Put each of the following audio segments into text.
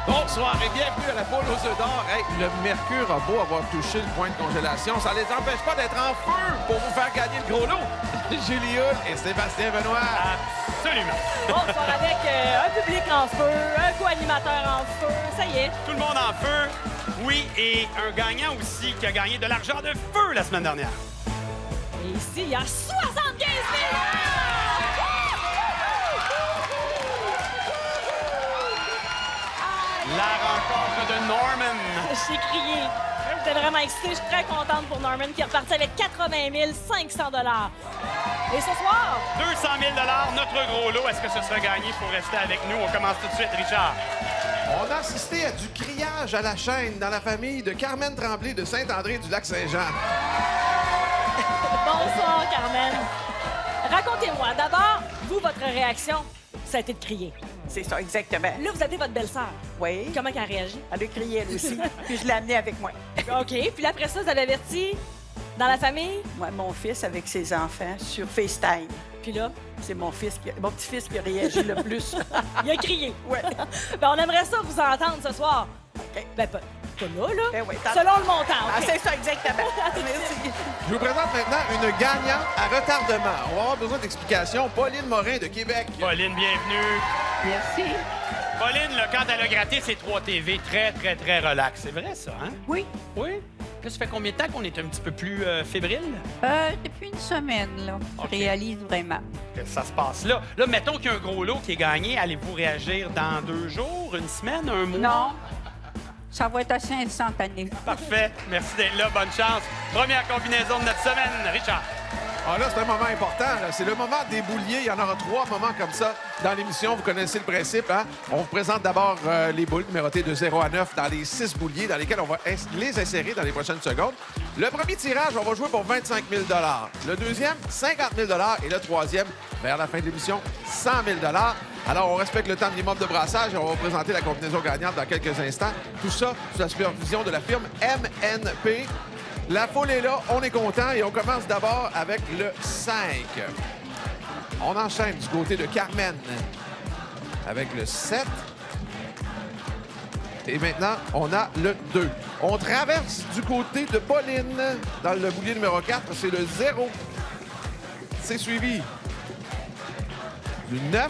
Bonsoir et bienvenue à la poule aux œufs d'or. Hey, le mercure a beau avoir touché le point de congélation, ça les empêche pas d'être en feu pour vous faire gagner le gros lot. Julie Hull et Sébastien Benoît. Absolument. Bonsoir avec un public en feu, un co-animateur en feu, ça y est. Tout le monde en feu. Oui, et un gagnant aussi qui a gagné de l'argent de feu la semaine dernière. Et ici, il y a 75 000 La rencontre de Norman. J'ai crié. J'étais vraiment excitée. Je suis très contente pour Norman qui est reparti avec 80 500 $. Et ce soir, 200 000 notre gros lot. Est-ce que ce sera gagné? Il faut rester avec nous. On commence tout de suite, Richard. On a assisté à du criage à la chaîne dans la famille de Carmen Tremblay de Saint-André-du-Lac-Saint-Jean. bonsoir Carmen. Racontez-moi d'abord, vous, votre réaction, ça a été de crier. C'est ça, exactement. Là, vous avez votre belle-sœur. Oui. Comment elle a réagi? Elle a crié, elle aussi. Puis je l'ai amenée avec moi. OK. Puis après ça, vous avez averti dans la famille? Moi, mon fils avec ses enfants sur FaceTime. Puis là, C'est mon petit-fils qui a réagi le plus. il a crié. Ouais. Ben, on aimerait ça vous entendre ce soir. OK. Ben, pas là, là. Ben oui, Selon le montant. Ah, OK. c'est ça, exactement. Merci. Je vous présente maintenant une gagnante à retardement. On va avoir besoin d'explications. Pauline Morin de Québec. Pauline, bienvenue. Merci. Pauline, là, quand elle a gratté ses 3 TV, très, très, très relax. C'est vrai, ça, hein? Oui. Oui? Là, ça fait combien de temps qu'on est un petit peu plus fébrile? Depuis une semaine, là. OK. Je réalise vraiment. Que ça se passe là. Là, mettons qu'il y a un gros lot qui est gagné. Allez-vous réagir dans 2 jours, une semaine, un mois? Non. Ça va être assez instantané. Parfait. Merci d'être là. Bonne chance. Première combinaison de notre semaine. Richard. Ah là, c'est un moment important. là. C'est le moment des bouliers. Il y en aura 3 moments comme ça dans l'émission. Vous connaissez le principe, hein? On vous présente d'abord les boules numérotées de 0 à 9 dans les 6 bouliers dans lesquels on va les insérer dans les prochaines secondes. Le premier tirage, on va jouer pour 25 000 $. Le deuxième, 50 000 $ et le troisième, vers la fin de l'émission, 100 000 $. Alors, on respecte le temps minimum de brassage et on va vous présenter la combinaison gagnante dans quelques instants. Tout ça sous la supervision de la firme MNP. La foule est là, on est content et on commence d'abord avec le 5. On enchaîne du côté de Carmen avec le 7. Et maintenant, on a le 2. On traverse du côté de Pauline dans le boulier numéro 4, c'est le 0. C'est suivi du 9.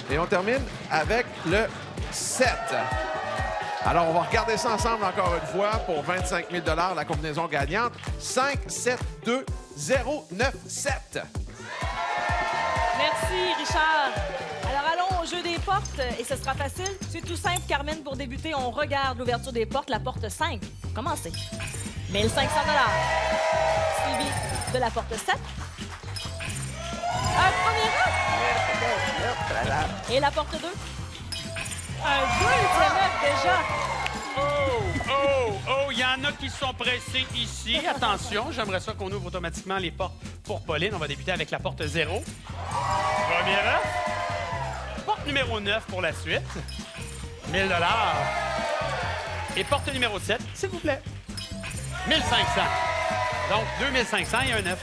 Et on termine avec le 7. Alors, on va regarder ça ensemble encore une fois pour 25 000 $, la combinaison gagnante. 5, 7, 2, 0, 9, 7. Merci, Richard. Alors, allons au jeu des portes et ce sera facile. C'est tout simple, Carmen, pour débuter. On regarde l'ouverture des portes, la porte 5. Commencez. 1 500 $. Suivi de la porte 7. Un premier œuf. Et la porte 2. Un deuxième œuf déjà. Oh, il y en a qui sont pressés ici. Attention, j'aimerais ça qu'on ouvre automatiquement les portes pour Pauline. On va débuter avec la porte 0. Premier œuf. Porte numéro 9 pour la suite. 1 000 $. Et porte numéro 7, s'il vous plaît. 1 500. Donc, 2 500 et un œuf.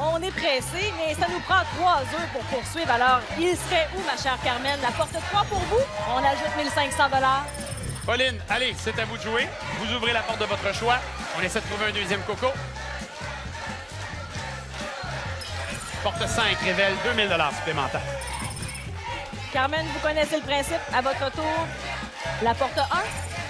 On est pressé, mais ça nous prend 3 œufs pour poursuivre. Alors, il serait où, ma chère Carmen? La porte 3 pour vous. On ajoute 1 500 $. Pauline, allez, c'est à vous de jouer. Vous ouvrez la porte de votre choix. On essaie de trouver un deuxième coco. Porte 5 révèle 2 000 $ supplémentaires. Carmen, vous connaissez le principe. À votre tour, la porte 1,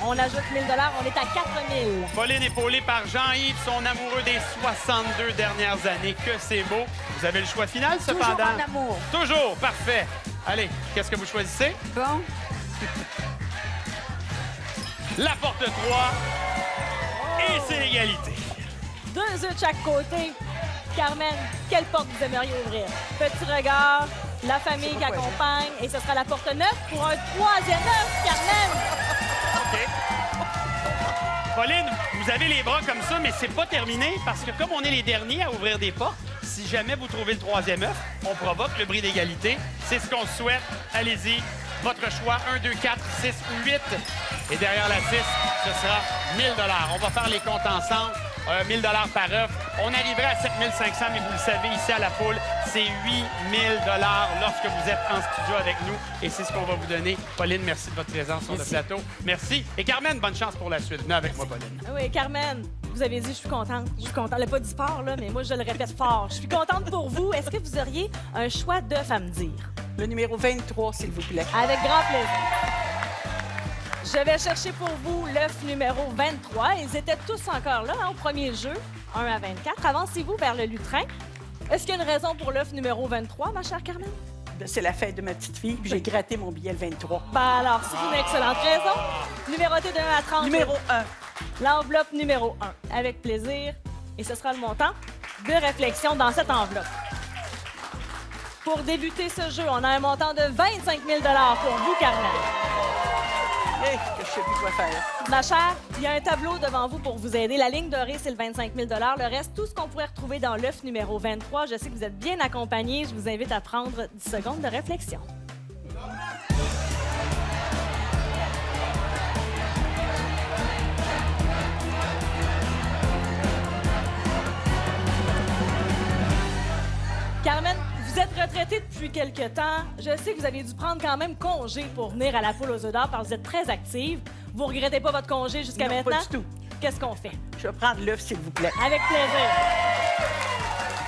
on ajoute 1 000 $. On est à 4 000. Pauline épaulée par Jean-Yves, son amoureux des 62 dernières années. Que c'est beau. Vous avez le choix final, cependant. Toujours en amour. Toujours, parfait. Allez, qu'est-ce que vous choisissez? Bon, La porte 3. Et c'est l'égalité. 2 œufs de chaque côté. Carmen, quelle porte vous aimeriez ouvrir? Petit regard, la famille qui accompagne. Et ce sera la porte 9 pour un troisième œuf, Carmen. OK. Pauline, vous avez les bras comme ça, mais c'est pas terminé parce que comme on est les derniers à ouvrir des portes, si jamais vous trouvez le troisième œuf, on provoque le bris d'égalité. C'est ce qu'on souhaite. Allez-y. Votre choix, 1, 2, 4, 6 ou 8. Et derrière la 6, ce sera 1 000 $. On va faire les comptes ensemble. 1 000 $ par œuf. On arriverait à 7 500, mais vous le savez, ici à la poule, c'est 8 000 lorsque vous êtes en studio avec nous. Et c'est ce qu'on va vous donner. Pauline, merci de votre présence sur le plateau. Merci. Et Carmen, bonne chance pour la suite. Venez avec moi, Pauline. Oui, Carmen, vous avez dit, je suis contente. Je suis contente. Elle n'a pas dit fort, là, mais moi, je le répète fort. Je suis contente pour vous. Est-ce que vous auriez un choix d'œuf à me dire? Le numéro 23, s'il vous plaît. Avec grand plaisir. Je vais chercher pour vous l'œuf numéro 23. Ils étaient tous encore là, au premier jeu, 1 à 24. Avancez-vous vers le lutrin. Est-ce qu'il y a une raison pour l'œuf numéro 23, ma chère Carmen? C'est la fête de ma petite fille, puis j'ai gratté mon billet le 23. Ben alors, c'est une excellente raison. Numéroté de 1 à 30. Numéro 1. L'enveloppe numéro 1. Avec plaisir. Et ce sera le montant de réflexion dans cette enveloppe. Pour débuter ce jeu, on a un montant de 25 000 pour vous, Carmen. Hey, que je sais plus quoi faire. Ma chère, il y a un tableau devant vous pour vous aider. La ligne dorée, c'est le 25 000 Le reste, tout ce qu'on pourrait retrouver dans l'œuf numéro 23. Je sais que vous êtes bien accompagnés. Je vous invite à prendre 10 secondes de réflexion. Carmen, vous êtes retraitée depuis quelque temps. Je sais que vous avez dû prendre quand même congé pour venir à la poule aux œufs d'or parce que vous êtes très active. Vous regrettez pas votre congé jusqu'à Non, maintenant? pas du tout. Qu'est-ce qu'on fait? Je vais prendre l'œuf, s'il vous plaît. Avec plaisir.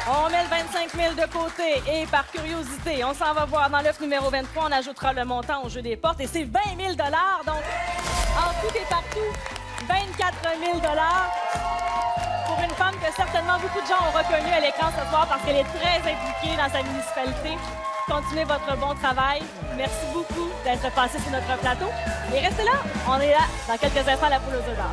On met le 25 000 de côté et par curiosité, on s'en va voir dans l'œuf numéro 23. On ajoutera le montant au jeu des portes et c'est 20 000 donc en tout et partout, 24 000 pour une femme que certainement beaucoup de gens ont reconnue à l'écran ce soir parce qu'elle est très impliquée dans sa municipalité. Continuez votre bon travail. Merci beaucoup d'être passé sur notre plateau. Et restez là, on est là dans quelques instants à la poule aux œufs d'or.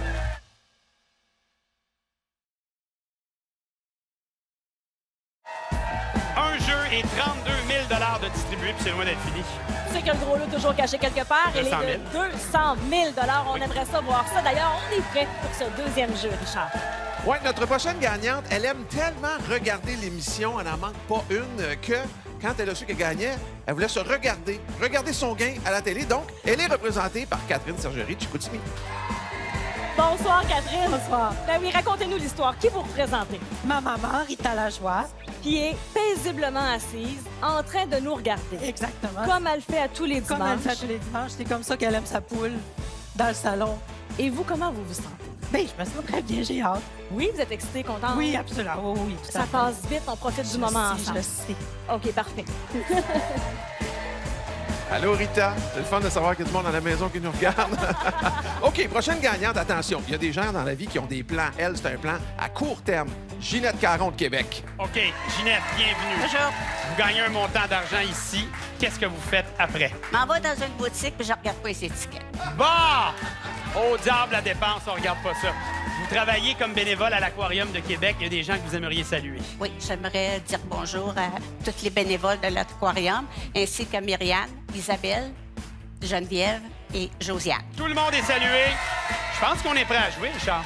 Un jeu et 32 000 de distribués, puis c'est loin d'être fini. C'est que le gros lot est toujours caché quelque part. Il est 200 000. de 200 000 On aimerait ça voir ça. D'ailleurs, on est prêt pour ce deuxième jeu, Richard. Oui, notre prochaine gagnante, elle aime tellement regarder l'émission, elle n'en manque pas une, que quand elle a su qu'elle gagnait, elle voulait se regarder son gain à la télé. Donc, elle est représentée par Catherine Sergerie de Chicoutimi. Bonsoir, Catherine. Bonsoir. Ben oui, racontez-nous l'histoire. Qui vous représentez? Ma maman, Rita Lajoie. Qui est paisiblement assise, en train de nous regarder. Exactement. Comme elle fait à tous les dimanches. Comme elle fait tous les dimanches. C'est comme ça qu'elle aime sa poule dans le salon. Et vous, comment vous vous sentez? Bien, je me sens très bien, j'ai hâte. Oui, vous êtes excitée, contente? Oui, absolument. Oui, oui, tout à Ça fait. passe vite, on profite du moment Je ensemble. le sais. OK, parfait. Allô, Rita. C'est le fun de savoir qu'il y a du monde à la maison qui nous regarde. OK, prochaine gagnante, attention. Il y a des gens dans la vie qui ont des plans. Elle, c'est un plan à court terme. Ginette Caron de Québec. OK, Ginette, bienvenue. Bonjour. Vous gagnez un montant d'argent ici. Qu'est-ce que vous faites après? M'en va dans une boutique puis je regarde pas les étiquettes. Bah! Au diable la dépense, on regarde pas ça. Vous travaillez comme bénévole à l'Aquarium de Québec. Il y a des gens que vous aimeriez saluer. Oui, j'aimerais dire bonjour à tous les bénévoles de l'Aquarium, ainsi qu'à Myriane, Isabelle, Geneviève et Josiane. Tout le monde est salué. Je pense qu'on est prêt à jouer, Richard.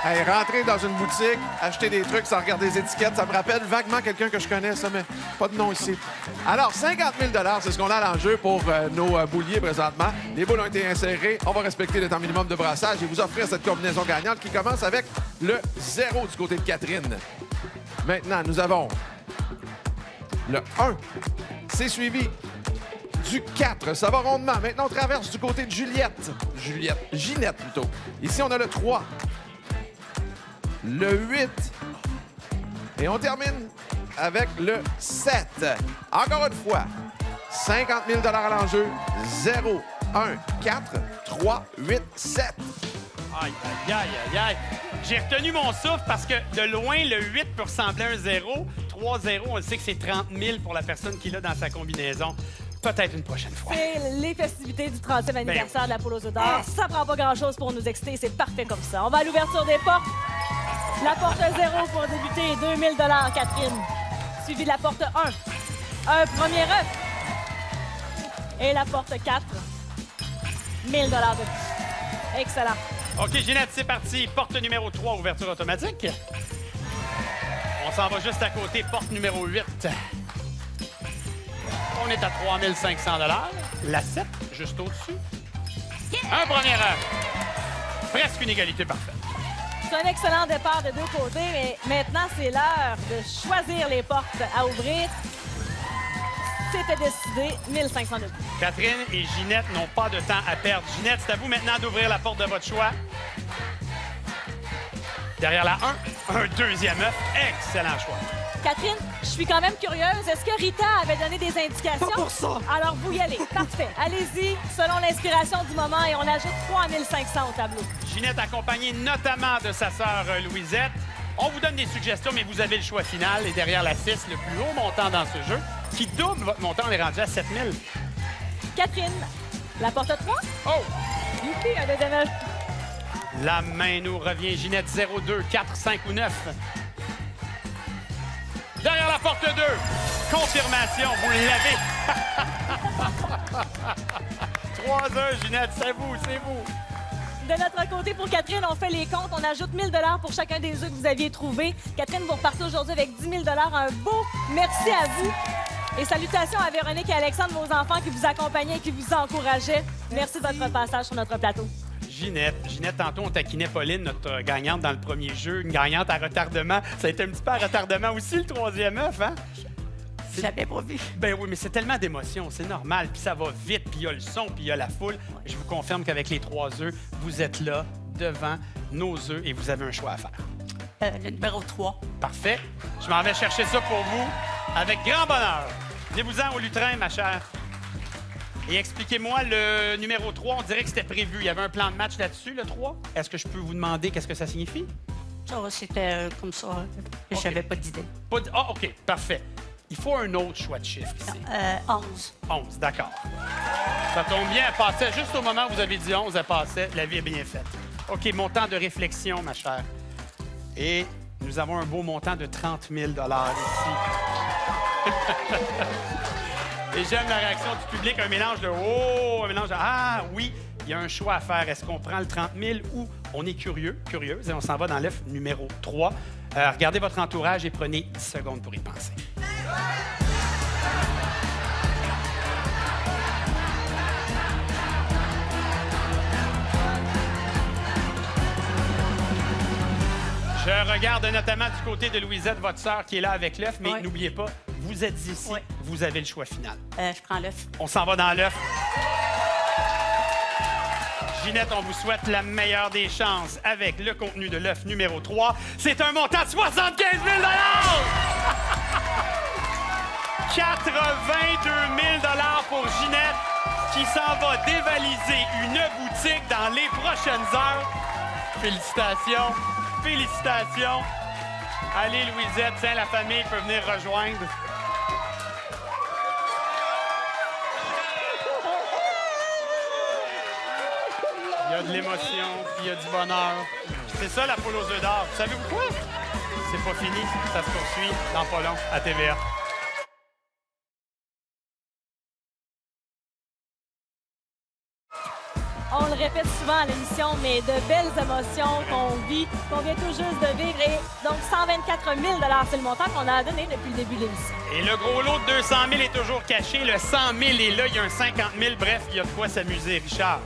Hey, rentrer dans une boutique, acheter des trucs sans regarder les étiquettes, ça me rappelle vaguement quelqu'un que je connais, ça, mais pas de nom ici. Alors, 50 000 c'est ce qu'on a à l'enjeu pour nos bouliers présentement. Les boules ont été insérées. On va respecter le temps minimum de brassage et vous offrir cette combinaison gagnante qui commence avec le 0 du côté de Catherine. Maintenant, nous avons le 1. C'est suivi du 4. Ça va rondement. Maintenant, on traverse du côté de Ginette plutôt. Ici, on a le 3. Le 8. Et on termine avec le 7. Encore une fois, 50 000 à l'enjeu. 0, 1, 4, 3, 8, 7. Aïe, aïe, aïe, aïe, aïe. J'ai retenu mon souffle parce que de loin, le 8 peut ressembler à un 0. 3-0, on le sait que c'est 30 000 pour la personne qui l'a dans sa combinaison. Peut-être une prochaine fois. C'est les festivités du 30e anniversaire de la poule aux œufs d'or. Ça prend pas grand-chose pour nous exciter. C'est parfait comme ça. On va à l'ouverture des portes. La porte 0 pour débuter, 2 000 Catherine. Suivi de la porte 1. Un premier œuf. Et la porte 4. 1 000 de plus. Excellent. OK, Ginette, c'est parti. Porte numéro 3, ouverture automatique. On s'en va juste à côté, porte numéro 8. On est à 3 500 $. La 7, juste au-dessus. Un premier œuf. Presque une égalité parfaite. C'est un excellent départ de deux côtés, mais maintenant, c'est l'heure de choisir les portes à ouvrir. C'était décidé, 1500 de plus. Catherine et Ginette n'ont pas de temps à perdre. Ginette, c'est à vous maintenant d'ouvrir la porte de votre choix. Derrière la 1, un deuxième œuf. Excellent choix. Catherine, je suis quand même curieuse. Est-ce que Rita avait donné des indications? Pas pour ça. Alors, vous y allez. Parfait. Allez-y, selon l'inspiration du moment, et on ajoute 3500 au tableau. Ginette, accompagnée notamment de sa sœur Louisette. On vous donne des suggestions, mais vous avez le choix final. Et derrière la 6, le plus haut montant dans ce jeu, qui double votre montant, on est rendu à 7000. Catherine, la porte 3. Oh! Youpi, un deuxième œuf. La main nous revient. Ginette, 0, 2, 4, 5 ou 9. Derrière la porte 2, confirmation, vous l'avez. 3-1, Ginette, c'est vous, c'est vous. De notre côté, pour Catherine, on fait les comptes. On ajoute 1000 $ pour chacun des œufs que vous aviez trouvés. Catherine, vous repartez aujourd'hui avec 10 000 $. Un beau merci à vous. Et salutations à Véronique et Alexandre, vos enfants qui vous accompagnaient et qui vous encourageaient. Merci de votre passage sur notre plateau. Ginette, tantôt, on taquinait Pauline, notre gagnante dans le premier jeu, une gagnante à retardement. Ça a été un petit peu à retardement aussi, le troisième œuf, hein? J'avais pas vu. Ben oui, mais c'est tellement d'émotions, c'est normal. Puis ça va vite, puis il y a le son, puis il y a la foule. Je vous confirme qu'avec les 3 œufs, vous êtes là, devant nos œufs, et vous avez un choix à faire. Le numéro 3. Parfait. Je m'en vais chercher ça pour vous, avec grand bonheur. Venez-vous-en au lutrin, ma chère. Et expliquez-moi, le numéro 3, on dirait que c'était prévu. Il y avait un plan de match là-dessus, le 3. Est-ce que je peux vous demander qu'est-ce que ça signifie? Ça, c'était comme ça. J'avais pas d'idée. Ah, OK, parfait. Il faut un autre choix de chiffre ici. 11. 11, d'accord. Ça tombe bien, elle passait juste au moment où vous avez dit 11, elle passait. La vie est bien faite. OK, montant de réflexion, ma chère. Et nous avons un beau montant de 30 000 ici. Et j'aime la réaction du public, un mélange de « oh », un mélange de « ah, oui ». Il y a un choix à faire. Est-ce qu'on prend le 30 000 ou on est curieuse, et on s'en va dans l'œuf numéro 3. Regardez votre entourage et prenez 10 secondes pour y penser. Je regarde notamment du côté de Louisette, votre sœur, qui est là avec l'œuf, mais Oui. n'oubliez pas, vous êtes ici, Oui. vous avez le choix final. Je prends l'œuf. On s'en va dans l'œuf. Ginette, on vous souhaite la meilleure des chances avec le contenu de l'œuf numéro 3. C'est un montant de 75 000 82 000 pour Ginette, qui s'en va dévaliser une boutique dans les prochaines heures. Félicitations, félicitations. Allez, Louisette, tiens, la famille peut venir rejoindre. Il y a de l'émotion, puis il y a du bonheur. C'est ça, la poule aux œufs d'or. Savez-vous quoi? C'est pas fini, ça se poursuit dans pas long à TVA. On le répète souvent à l'émission, mais de belles émotions qu'on vit, qu'on vient tout juste de vivre. Et donc, 124 000 $, c'est le montant qu'on a donné depuis le début de l'émission. Et le gros lot de 200 000 est toujours caché. Le 100 000 est là. Il y a un 50 000. Bref, il y a de quoi s'amuser, Richard.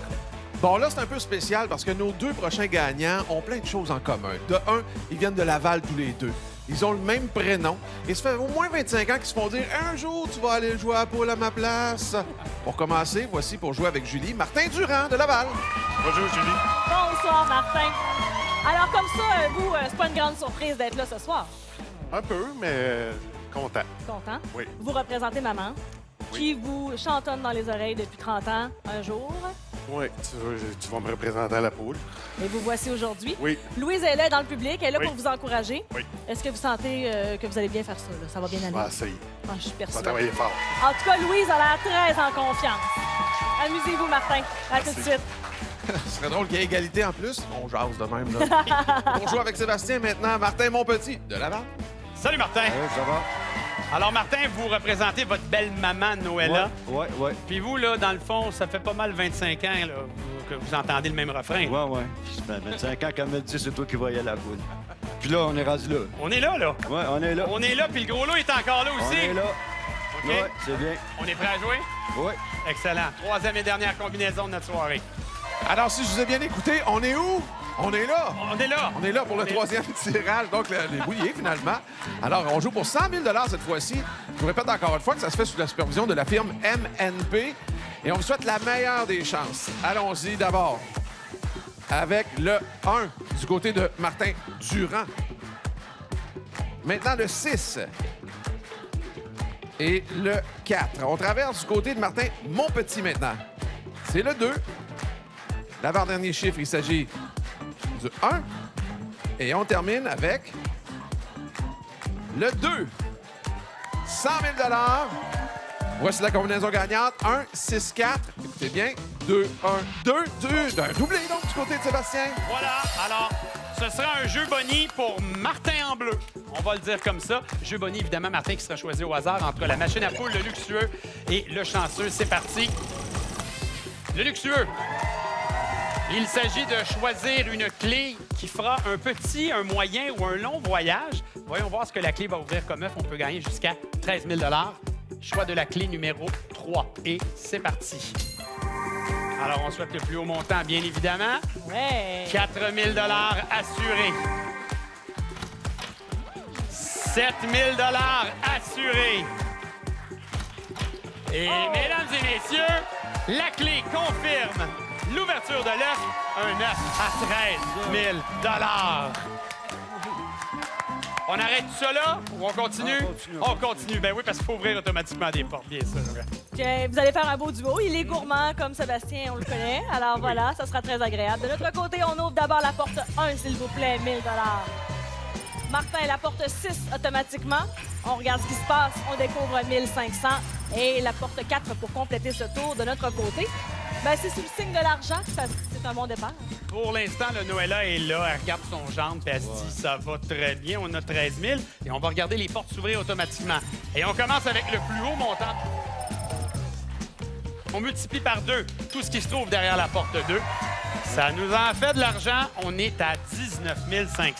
Bon, là, c'est un peu spécial parce que nos deux prochains gagnants ont plein de choses en commun. De un, ils viennent de Laval tous les deux. Ils ont le même prénom. Et ça fait au moins 25 ans qu'ils se font dire « Un jour, tu vas aller jouer à poule à ma place. » Pour commencer, voici pour jouer avec Julie, Martin Durand de Laval. Bonjour, Julie. Bonsoir, Martin. Alors, comme ça, vous, c'est pas une grande surprise d'être là ce soir. Un peu, mais content. Content? Oui. Vous représentez maman, qui vous chantonne dans les oreilles depuis 30 ans, un jour. Oui, tu vas me représenter à la poule. Et vous voici aujourd'hui. Oui. Louise est là dans le public, elle est là Oui. pour vous encourager. Oui. Est-ce que vous sentez que vous allez bien faire ça? Là? Ça va bien aller? Ah, ça y est, Ah, je suis on va persuadée. travailler fort. En tout cas, Louise a l'air très en confiance. Amusez-vous, Martin. À tout de suite. Ce serait drôle qu'il y ait égalité en plus. On jase de même, là. On joue avec Sébastien maintenant. Martin Monpetit de Laval. Salut, Martin. Ça va? Alors, Martin, vous représentez votre belle maman, Noëlla. Ouais. Puis vous, là, dans le fond, ça fait pas mal 25 ans là, que vous entendez le même refrain. Ouais. Ça fait 25 ans qu'elle me dit c'est toi qui vas y aller à la poule. Puis là, on est rendu là. On est là, là. Ouais, on est là. On est là, puis le gros lot est encore là On aussi. est là. OK? Ouais, c'est bien. On est prêt à jouer? Ouais. Excellent. Troisième et dernière combinaison de notre soirée. Alors, si je vous ai bien écouté, on est où? On est là! On est là. On est là pour le troisième tirage, donc les bouliers, finalement. Alors, on joue pour 100 000 cette fois-ci. Je vous répète encore une fois que ça se fait sous la supervision de la firme MNP. Et on vous souhaite la meilleure des chances. Allons-y d'abord avec le 1 du côté de Martin Durand. Maintenant, le 6 et le 4. On traverse du côté de Martin Monpetit maintenant. C'est le 2. L'avant-dernier chiffre, il s'agit du 1. Et on termine avec le 2. 100 000 $. Voici la combinaison gagnante. 1, 6, 4. Écoutez bien. 2, 1, 2, 2. Un doublé, donc, du côté de Sébastien. Voilà. Alors, ce sera un jeu boni pour Martin en bleu. On va le dire comme ça. Jeu boni, évidemment, Martin qui sera choisi au hasard entre la machine à poule, le luxueux et le chanceux. C'est parti. Le luxueux. Il s'agit de choisir une clé qui fera un petit, un moyen ou un long voyage. Voyons voir ce que la clé va ouvrir comme œuf. On peut gagner jusqu'à 13 000 $. Choix de la clé numéro 3. Et c'est parti. Alors, on souhaite le plus haut montant, bien évidemment. Ouais. 4 000 $ assurés. 7 000 $ assurés. Et, mesdames et messieurs, la clé confirme l'ouverture de l'œuf, un œuf à 13 000 $. On arrête tout ça là ou on continue? On continue. Ben oui, parce qu'il faut ouvrir automatiquement des portes, bien sûr. OK, vous allez faire un beau duo. Il est gourmand comme Sébastien, on le connaît. Alors voilà, ça sera très agréable. De notre côté, on ouvre d'abord la porte 1, s'il vous plaît, 1 000 $. Martin, la porte 6 automatiquement. On regarde ce qui se passe. On découvre 1 500. Et la porte 4 pour compléter ce tour de notre côté. Ben, c'est sous le signe de l'argent. C'est un bon départ. Pour l'instant, le Noëlla est là. Elle regarde son gendre et elle se dit ça va très bien. On a 13 000 et on va regarder les portes s'ouvrir automatiquement. Et on commence avec le plus haut montant. On multiplie par 2 tout ce qui se trouve derrière la porte 2. Ça nous en fait de l'argent. On est à 19 500.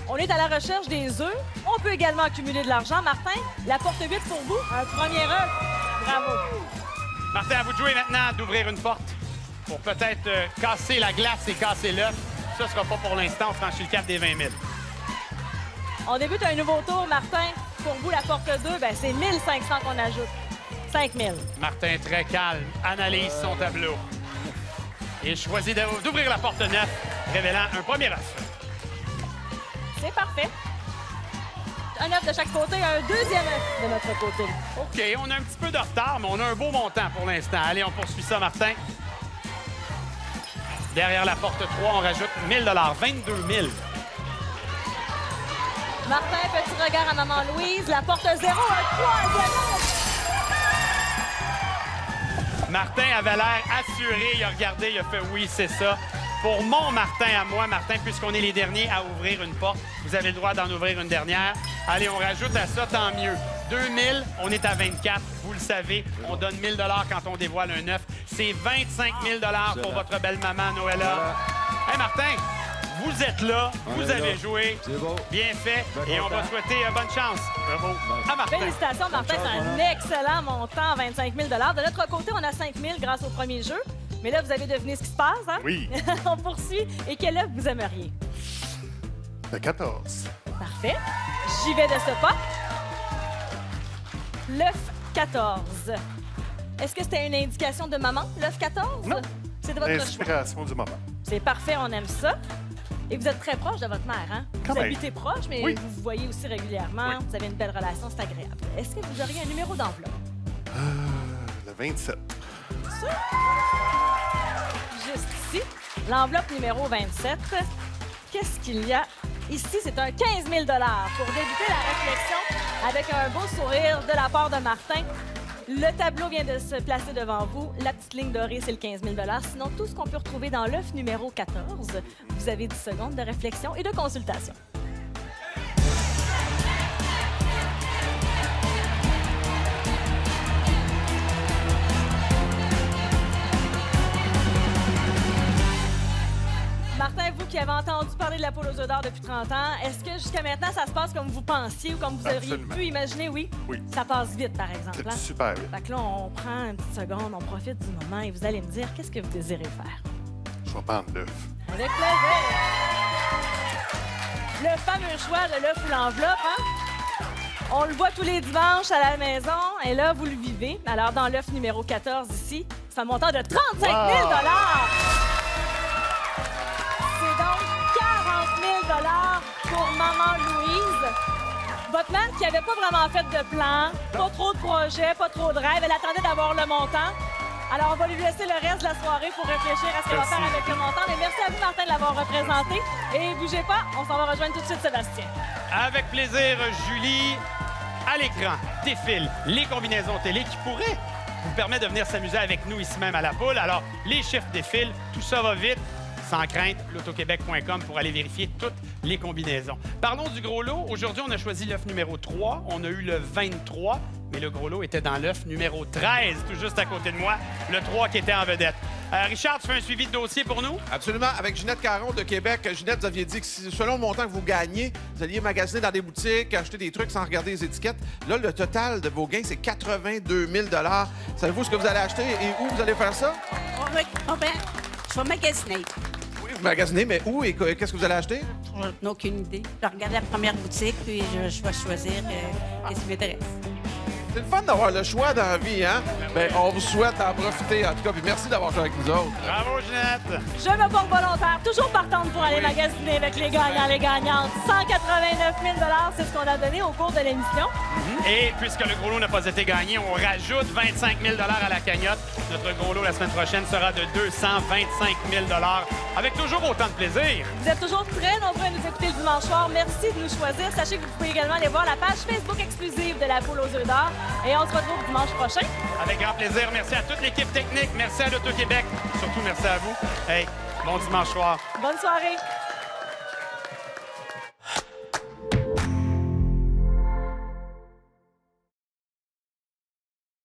On est à la recherche des œufs. On peut également accumuler de l'argent. Martin, la porte 8 pour vous. Un premier œuf. Bravo. Martin, à vous de jouer maintenant d'ouvrir une porte pour peut-être casser la glace et casser l'œuf. Ça ne sera pas pour l'instant. On franchit le cap des 20 000. On débute un nouveau tour, Martin. Pour vous, la porte 2, ben, c'est 1 500 qu'on ajoute. 5 000. Martin, très calme, analyse son tableau. Il choisit d'ouvrir la porte 9, révélant un premier œuf. C'est parfait. Un œuf de chaque côté, un deuxième œuf de notre côté. OK, on a un petit peu de retard, mais on a un beau montant pour l'instant. Allez, on poursuit ça, Martin. Derrière la porte 3, on rajoute 1 000 $, 22 000. Martin, petit regard à Maman Louise. La porte 0, un troisième œuf. Martin avait l'air assuré. Il a regardé, il a fait oui, c'est ça. Pour mon Martin à moi, Martin, puisqu'on est les derniers à ouvrir une porte, vous avez le droit d'en ouvrir une dernière. Allez, on rajoute à ça, tant mieux. 2 000, on est à 24. Vous le savez, on donne 1 000 $ quand on dévoile un œuf. C'est 25 000 $ pour votre belle maman, Noëlla. Hey, Martin, vous êtes là, vous avez joué. C'est beau. Bien fait. Et on va souhaiter bonne chance. Bravo. À Martin. Félicitations, Martin. C'est un excellent montant, 25 000 $. De notre côté, on a 5 000 grâce au premier jeu. Mais là, vous avez deviné ce qui se passe, hein? Oui. On poursuit. Et quel œuf vous aimeriez? Le 14. Parfait. J'y vais de ce pas. L'œuf 14. Est-ce que c'était une indication de maman, l'œuf 14? Non. C'est de votre choix. Inspiration du moment. C'est parfait, on aime ça. Et vous êtes très proche de votre mère, hein? Quand Vous même. habitez proche, mais Oui. vous vous voyez aussi régulièrement. Oui. Vous avez une belle relation, c'est agréable. Est-ce que vous auriez un numéro d'enveloppe? Le 27. Juste ici. L'enveloppe numéro 27. Qu'est-ce qu'il y a? Ici, c'est un 15 000 pour débuter la réflexion avec un beau sourire de la part de Martin. Le tableau vient de se placer devant vous. La petite ligne dorée, c'est le 15 000 $. Sinon, tout ce qu'on peut retrouver dans l'œuf numéro 14, vous avez 10 secondes de réflexion et de consultation. Martin, vous qui avez entendu parler de la poule aux œufs d'or depuis 30 ans, est-ce que jusqu'à maintenant, ça se passe comme vous pensiez ou comme vous auriez Absolument. pu imaginer? Oui? Oui. Ça passe vite, par exemple. C'est hein? super bien. Fait que là, on prend une petite seconde, on profite du moment et vous allez me dire qu'est-ce que vous désirez faire. Je Je vais prendre l'œuf. Avec plaisir. Le fameux choix de l'œuf ou l'enveloppe, hein? On le voit tous les dimanches à la maison, et là, vous le vivez. Alors, dans l'œuf numéro 14 ici, c'est un montant de 35 000 C'est donc 40 000 pour Maman Louise. Votre mère qui n'avait pas vraiment fait de plan, pas trop de projets, pas trop de rêves, elle attendait d'avoir le montant. Alors, on va lui laisser le reste de la soirée pour réfléchir à ce qu'elle va faire avec le montant. Mais merci à vous, Martin, de l'avoir représenté. Et bougez pas, on s'en va rejoindre tout de suite Sébastien. Avec plaisir, Julie. À l'écran défilent les combinaisons télé qui pourraient vous permettre de venir s'amuser avec nous ici même à la poule. Alors, les chiffres défilent, tout ça va vite. Sans crainte, l'autoquebec.com pour aller vérifier toutes les combinaisons. Parlons du gros lot. Aujourd'hui, on a choisi l'œuf numéro 3. On a eu le 23, mais le gros lot était dans l'œuf numéro 13, tout juste à côté de moi, le 3 qui était en vedette. Richard, tu fais un suivi de dossier pour nous? Absolument. Avec Ginette Caron de Québec. Ginette, vous aviez dit que selon le montant que vous gagnez, vous alliez magasiner dans des boutiques, acheter des trucs sans regarder les étiquettes. Là, le total de vos gains, c'est 82 000 Savez-vous ce que vous allez acheter et où vous allez faire ça? Je vais magasiner. Oui, vous magasinez, mais où et qu'est-ce que vous allez acheter? Je n'ai aucune idée. Je regarde la première boutique, puis je vais choisir ce qui m'intéresse. C'est le fun d'avoir le choix dans la vie, hein? Bien, on vous souhaite d'en profiter, en tout cas. Puis merci d'avoir joué avec nous autres. Bravo, Ginette! Je me porte volontaire, toujours partante pour aller magasiner avec les gagnants, les gagnantes. 189 000 c'est ce qu'on a donné au cours de l'émission. Et puisque le gros lot n'a pas été gagné, on rajoute 25 000 à la cagnotte. Notre gros lot la semaine prochaine sera de 225 000 avec toujours autant de plaisir. Vous êtes toujours très nombreux à nous écouter le dimanche soir. Merci de nous choisir. Sachez que vous pouvez également aller voir la page Facebook exclusive de la Poule aux œufs d'or. Et on se retrouve dimanche prochain. Avec grand plaisir. Merci à toute l'équipe technique. Merci à l'Auto-Québec. Surtout, merci à vous. Hey, bon dimanche soir. Bonne soirée.